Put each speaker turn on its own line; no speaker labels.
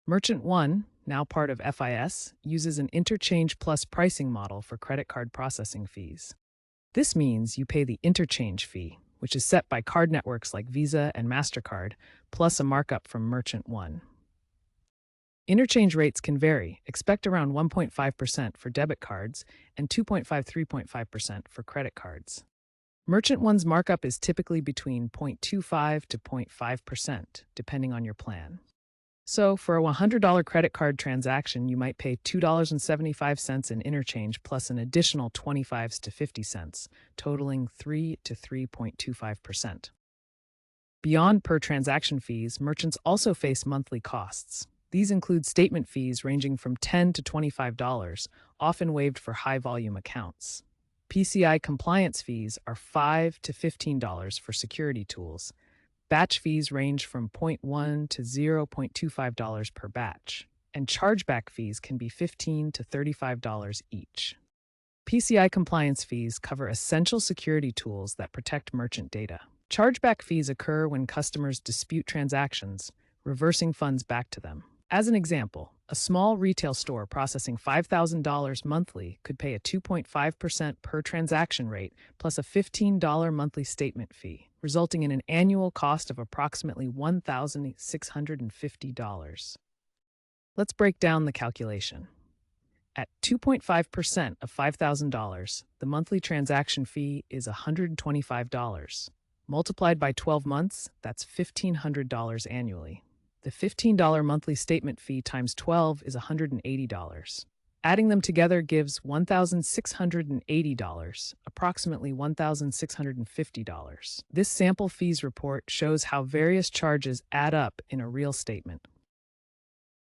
Merchant One, now part of FIS, uses an interchange plus pricing model for credit card processing fees. This means you pay the interchange fee, which is set by card networks like Visa and MasterCard, plus a markup from Merchant One. Interchange rates can vary. Expect around 1.5% for debit cards and 2.5-3.5% for credit cards. Merchant One's markup is typically between 0.25 to 0.5%, depending on your plan. So, for a $100 credit card transaction, you might pay $2.75 in interchange plus an additional 25 to 50 cents, totaling 3 to 3.25%. Beyond per transaction fees, merchants also face monthly costs. These include statement fees ranging from $10 to $25, often waived for high-volume accounts. PCI compliance fees are $5 to $15 for security tools. Batch fees range from zero point 0.1 to $0.25 per batch, and chargeback fees can be $15 to $35 each. PCI compliance fees cover essential security tools that protect merchant data. Chargeback fees occur when customers dispute transactions, reversing funds back to them. As an example, a small retail store processing $5,000 monthly could pay a 2.5% per transaction rate plus a $15 monthly statement fee, resulting in an annual cost of approximately $1,650. Let's break down the calculation. At 2.5% of $5,000, the monthly transaction fee is $125. Multiplied by 12 months, that's $1,500 annually. The $15 monthly statement fee times 12 is $180. Adding them together gives $1,680, approximately $1,650. This sample fees report shows how various charges add up in a real statement.